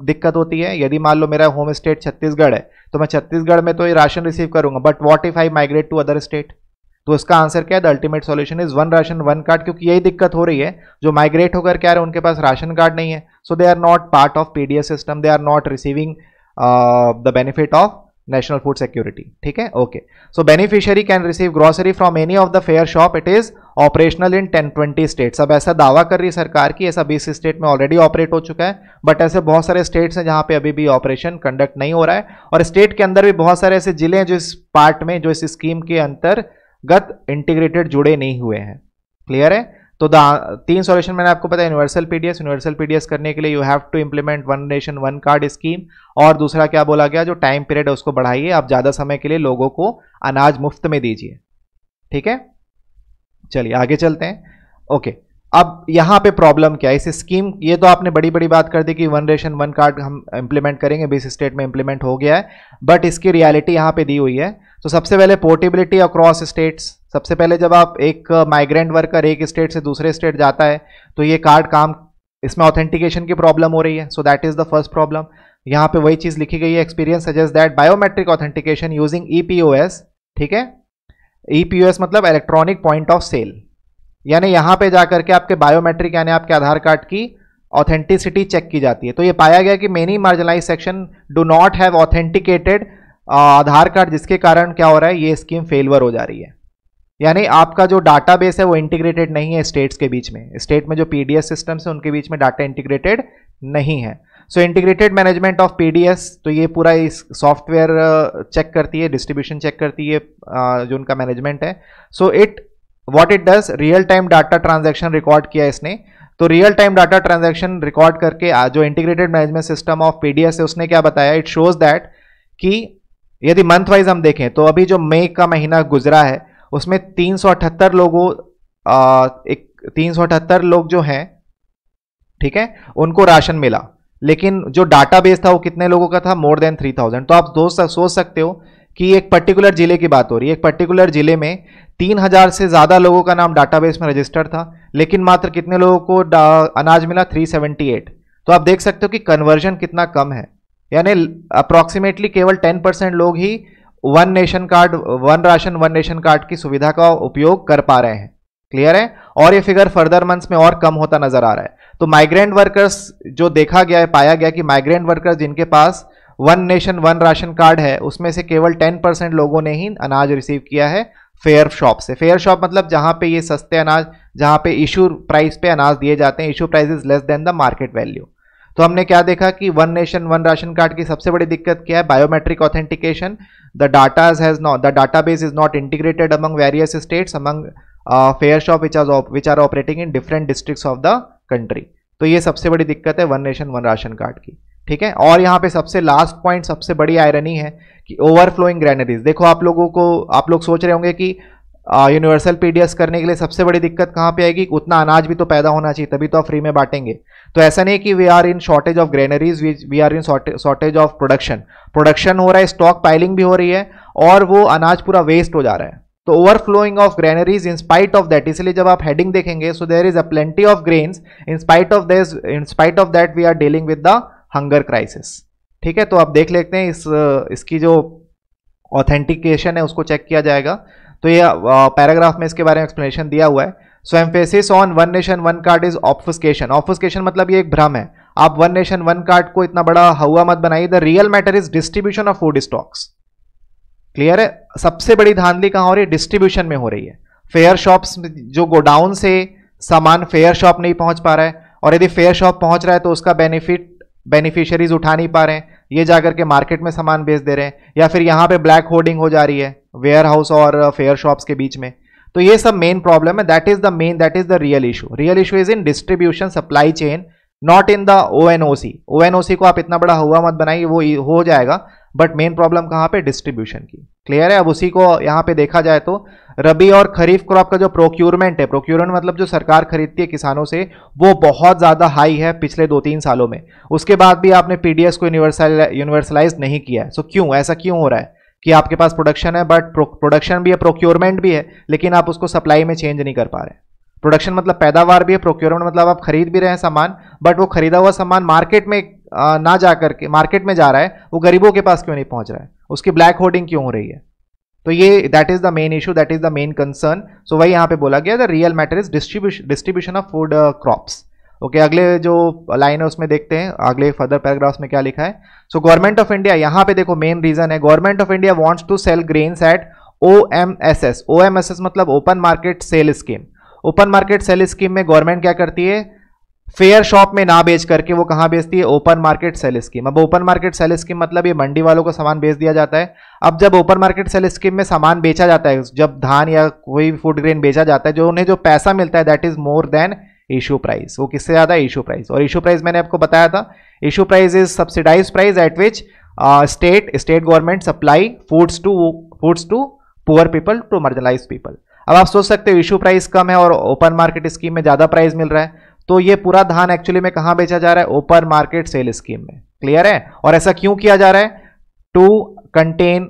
दिक्कत होती है? यदि मान लो मेरा होम स्टेट छत्तीसगढ़ है, तो मैं छत्तीसगढ़ में तो ये राशन रिसीव करूंगा, but what if I migrate to other state? तो इसका आंसर क्या है? The ultimate solution is one ration one card, क्योंकि यही दिक्कत हो रही है। जो माइग्रेट होकर क्या रहे, उनके पास राशन कार्ड नहीं है, so they are not part of PDS system, they are not receiving the benefit of national food security. ठीक है? Okay, so beneficiary can receive grocery from any of the fair shop, it is operational in 10-20 states. अब ऐसा दावा कर रही है सरकार की ऐसा 20 स्टेट में ऑलरेडी ऑपरेट हो चुका है, बट ऐसे बहुत सारे स्टेट्स हैं जहां पे अभी भी ऑपरेशन कंडक्ट नहीं हो रहा है, और स्टेट के अंदर भी बहुत सारे ऐसे जिले हैं जो इस पार्ट में, जो इस स्कीम के अंतर्गत इंटीग्रेटेड जुड़े नहीं हुए हैं। क्लियर है? तो 3 सॉल्यूशन मैंने आपको बताया। यूनिवर्सल पीडीएस करने के लिए you have to implement one nation one card scheme, और दूसरा क्या बोला गया, जो टाइम पीरियड है उसको बढ़ाइए, आप ज्यादा समय के लिए लोगों को अनाज मुफ्त में दीजिए। ठीक है, चलिए आगे चलते हैं। ओके, अब यहां पे प्रॉब्लम क्या है इस स्कीम, ये तो आपने बड़ी बड़ी बात कर दी कि वन नेशन वन कार्ड हम इंप्लीमेंट करेंगे, 20 स्टेट में इंप्लीमेंट हो गया है, बट इसकी रियलिटी यहां पे दी हुई है। तो सबसे पहले पोर्टेबिलिटी अक्रॉस स्टेट्स। सबसे पहले जब आप एक माइग्रेंट वर्कर एक स्टेट से दूसरे स्टेट जाता है, तो ये कार्ड काम, इसमें ऑथेंटिकेशन की प्रॉब्लम हो रही है, so that is the first problem. यहां पे वही चीज लिखी गई है, experience suggest that biometric authentication using EPOS। ठीक है, EPOS मतलब इलेक्ट्रॉनिक पॉइंट ऑफ सेल, यानी यहां पे जाकर के आपके बायोमेट्रिक यानी आपके आधार कार्ड की ऑथेंटिसिटी चेक की जाती है। तो ये पाया गया कि many marginalise section do not have authenticated Aadhaar card, जिसके कारण क्या हो रहा है, ये स्कीम फेलवर हो जा रही है। यानी आपका जो डाटाबेस है वो इंटीग्रेटेड नहीं है स्टेट्स के बीच में, स्टेट में जो पीडीएस सिस्टम्स है उनके बीच में डाटा इंटीग्रेटेड नहीं है। सो इंटीग्रेटेड मैनेजमेंट ऑफ पीडीएस, तो ये पूरा इस सॉफ्टवेयर चेक करती है, डिस्ट्रीब्यूशन चेक करती है, जो उनका मैनेजमेंट है। So what it does, real time data transaction record किया इसने। तो real time data transaction record करके जो integrated management system of PDS है उसने क्या बताया, इट शोज दैट कि यदि मंथ वाइज हम देखें तो अभी जो मई का महीना गुजरा है उसमें 378 लोग जो हैं, ठीक है, उनको राशन मिला, लेकिन जो डाटाबेस था वो कितने लोगों का था, मोर देन 3000। तो आप सोच सकते हो कि एक पर्टिकुलर जिले की बात हो रही है, एक पर्टिकुलर जिले में 3000 से ज्यादा लोगों का नाम डाटाबेस में रजिस्टर्ड था, लेकिन मात्र कितने लोगों को अनाज मिला, 378। तो आप देख सकते हो कि कन्वर्जन कितना कम है, यानी अप्रॉक्सीमेटली केवल 10% लोग ही one nation card, one ration one nation card की सुविधा का उपयोग कर पा रहे हैं। क्लियर है? और ये फिगर फर्दर मंथ्स में और कम होता नजर आ रहा है। तो माइग्रेंट वर्कर्स जो देखा गया है, पाया गया कि माइग्रेंट वर्कर्स जिनके पास one nation one ration card है उसमें से केवल 10% लोगों ने ही अनाज रिसीव किया है फेयर शॉप से। फेयर शॉप मतलब जहां पे ये सस्ते अनाज, जहां पे इशू प्राइस पे अनाज दिए जाते हैं, issue price is less than the market value. तो हमने क्या देखा कि one nation one ration card की सबसे बड़ी दिक्कत क्या है, biometric authentication. The database is not integrated among various states among fair shop which are operating in different districts of the country. तो ये सबसे बड़ी दिक्कत है one nation one ration card की। ठीक है, और यहाँ पे सबसे लास्ट पॉइंट, सबसे बड़ी आयरनी है कि ओवरफ्लोइंग ग्रेनरीज। देखो आप लोग सोच रहे होंगे कि यूनिवर्सल पीडीएस करने के लिए सबसे बड़ी दिक्कत कहाँ पे आएगी, उतना अनाज भी तो पैदा होना चाहिए, तभी तो आप फ्री में बांटेंगे। तो ऐसा नहीं कि we are in shortage of granaries, we are in shortage of production हो रहा है, स्टॉक पाइलिंग भी हो रही है, और वो अनाज पूरा वेस्ट हो जा रहा है। तो overflowing of granaries in spite of that, इसलिए जब आप हेडिंग देखेंगे, so there is a plenty of grains in spite of that we are dealing with the hunger crisis. ठीक है, तो आप देख लेते हैं इसकी जो ऑथेंटिकेशन है उसको चेक किया जाएगा। तो ये पैराग्राफ में इसके बारे में एक्सप्लेनेशन दिया हुआ है। So emphasis on one nation one card is obfuscation. Obfuscation मतलब ये एक भ्रम है, आप वन नेशन वन कार्ड को इतना बड़ा हुआ मत बनाइए। The real matter is distribution of food stocks. Clear है, सबसे बड़ी धांधली कहां हो रही है? डिस्ट्रीब्यूशन में हो रही है। फेयर शॉप्स, जो गोडाउन से सामान फेयर शॉप नहीं पहुंच पा रहा है, और यदि फेयर शॉप पहुंच रहा है तो उसका बेनिफिशियरीज उठा नहीं पा रहे हैं, ये जाकर के मार्केट में सामान बेच दे रहे हैं, या फिर यहां पे ब्लैक होर्डिंग हो जा रही है वेयर हाउस और फेयर शॉप्स के बीच में। तो ये सब मेन प्रॉब्लम है। That is the real issue. Real issue is in distribution supply chain, not in the ONOC. ONOC को आप इतना बड़ा हुआ मत बनाइए, वो हो जाएगा, बट मेन प्रॉब्लम कहां पे? डिस्ट्रीब्यूशन की। क्लियर है, अब उसी को यहां पे देखा जाए तो रबी और खरीफ क्रॉप का जो प्रोक्यूरमेंट है, प्रोक्यूरमेंट मतलब जो सरकार खरीदती है किसानों से, वो बहुत ज्यादा हाई है पिछले 2-3 सालों में। उसके बाद भी आपने पीडीएस को यूनिवर्सलाइज नहीं किया है। सो क्यों, ऐसा क्यों हो रहा है कि आपके पास प्रोडक्शन है, बट प्रोडक्शन भी है, प्रोक्योरमेंट भी है, लेकिन आप उसको सप्लाई में चेंज नहीं कर पा रहे। प्रोडक्शन मतलब पैदावार भी है, प्रोक्योरमेंट मतलब आप खरीद भी रहे हैं सामान, बट वो खरीदा हुआ सामान मार्केट में ना जा करके मार्केट में जा रहा है, वो गरीबों के पास क्यों नहीं पहुंच रहा है? उसकी ब्लैक होर्डिंग क्यों हो रही है? तो ये that is the main issue, that is the main concern. So वही यहां पे बोला गया, the real matter is distribution of food crops. Okay, अगले जो लाइन है उसमें देखते हैं अगले फर्दर पैराग्राफ्स में क्या लिखा है। सो गवर्नमेंट ऑफ इंडिया, यहां पे देखो मेन रीजन है, government of India wants to sell grains at OMSS। OMSS मतलब open market sale scheme. Open market sale scheme में गवर्नमेंट क्या करती है? फेयर शॉप में ना बेच करके वो कहां बेचती है? Open market sale scheme. अब ओपन मार्केट सेल स्कीम मतलब ये मंडी वालों को सामान बेच दिया जाता है। अब जब ओपन मार्केट सेल स्कीम में सामान बेचा जाता है, जब धान या कोई फूड ग्रेन बेचा जाता है, जो उन्हें जो पैसा मिलता है that is more than issue price. वो किससे ज्यादा? Issue price. और इशू प्राइस मैंने आपको बताया था, issue price is subsidise price at which state government supply foods to poor people, to marginalised people. अब आप सोच सकते हो इशू प्राइस कम है और ओपन मार्केट स्कीम में ज्यादा प्राइस मिल रहा है, तो ये पूरा धान एक्चुअली में कहां बेचा जा रहा है? ओपन मार्केट सेल स्कीम में। क्लियर है, और ऐसा क्यों किया जा रहा है? टू कंटेन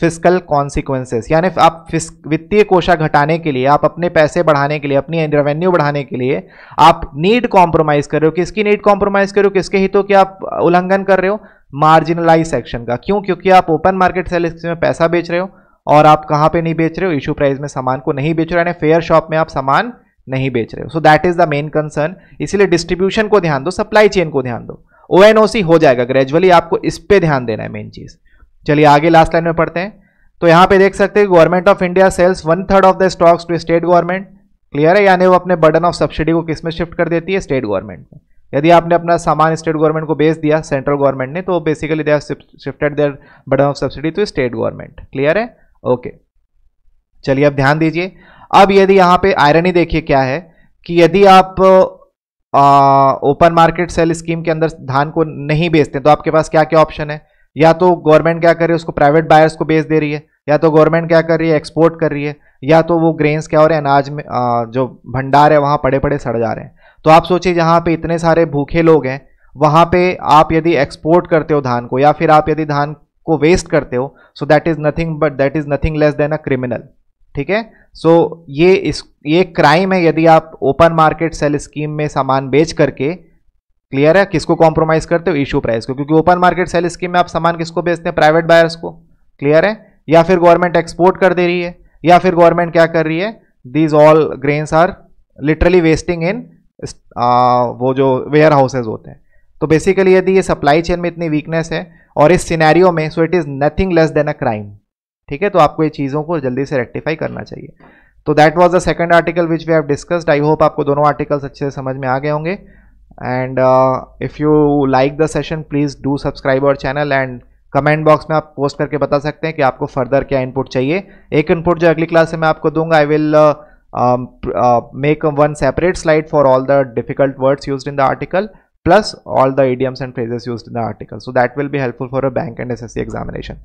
फिस्कल कॉन्सिक्वेंसेस, यानी आप वित्तीय कोषा घटाने के लिए, आप अपने पैसे बढ़ाने के लिए, अपनी रेवेन्यू बढ़ाने के लिए आप नीड कॉम्प्रोमाइज कर रहे हो। किसकी नीड कॉम्प्रोमाइज कर रहे हो? किसके हितों की आप उल्लंघन कर रहे हो? मार्जिनलाइज सेक्शन का। क्यों? क्योंकि आप ओपन मार्केट सेल स्कीम में पैसा बेच रहे हो, और आप कहां पे नहीं बेच रहे हो? इशू प्राइस में सामान को नहीं बेच रहे हो, यानी फेयर शॉप में आप सामान नहीं बेच रहे हो। So that is the main concern. इसीलिए डिस्ट्रीब्यूशन को ध्यान दो, सप्लाई चेन को ध्यान दो। ONOC हो जाएगा ग्रेजुअली, आपको इस पे ध्यान देना है, मेन चीज। चलिए आगे लास्ट लाइन में पढ़ते हैं। तो यहां पे देख सकते हैं government of India sells 1/3 of the stocks to state government. Clear है, यानी वो अपने बर्डन ऑफ सब्सिडी को किस में शिफ्ट कर देती है? स्टेट गवर्नमेंट में। यदि आपने अपना सामान स्टेट गवर्नमेंट को बेच दिया सेंट्रल गवर्नमेंट ने, तो basically they have shifted their burden of subsidy to state government. Clear है, ओके। चलिए अब ध्यान दीजिए। अब यदि यहां पे आयरनी देखिए क्या है कि यदि आप ओपन मार्केट सेल स्कीम के अंदर धान को नहीं बेचते तो आपके पास क्या क्या ऑप्शन है? या तो गवर्नमेंट क्या कर रही है, उसको प्राइवेट बायर्स को बेच दे रही है, या तो गवर्नमेंट क्या कर रही है, एक्सपोर्ट कर रही है, या तो वो ग्रेन्स क्या हो रहे हैं, अनाज में जो भंडार है वहां पड़े पड़े सड़ जा रहे हैं। तो आप सोचिए जहां पे इतने सारे भूखे लोग हैं, वहां पे आप यदि एक्सपोर्ट करते हो धान को, या फिर आप यदि धान को वेस्ट करते हो, so that is nothing less than a criminal. ठीक है, सो ये क्राइम है यदि आप ओपन मार्केट सेल स्कीम में सामान बेच करके, क्लियर है, किसको कॉम्प्रोमाइज करते हो? इशू प्राइस को। क्योंकि ओपन मार्केट सेल स्कीम में आप सामान किसको बेचते हैं? प्राइवेट बायर्स को। क्लियर है, या फिर गवर्नमेंट एक्सपोर्ट कर दे रही है, या फिर गवर्नमेंट क्या कर रही है? These all grains are literally wasting in वो जो वेयर हाउसेज होते हैं। तो बेसिकली यदि ये सप्लाई चेन में इतनी वीकनेस है और इस सिनेरियो में, सो it is nothing less than a crime. ठीक है, तो आपको ये चीज़ों को जल्दी से रेक्टिफाई करना चाहिए। तो that was the second article which we have discussed. I hope आपको दोनों आर्टिकल्स अच्छे से समझ में आ गए होंगे। And if you like the session please do subscribe our channel, and comment box में आप पोस्ट करके बता सकते हैं कि आपको फर्दर क्या इनपुट चाहिए। एक इनपुट जो अगली क्लास से मैं आपको दूंगा, I will make one separate slide for all the difficult words used in the article plus all the idioms and phrases used in the article. So that will be helpful for a bank and SSC examination.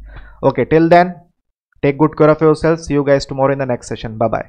Okay, till then, take good care of yourself. See you guys tomorrow in the next session. Bye bye.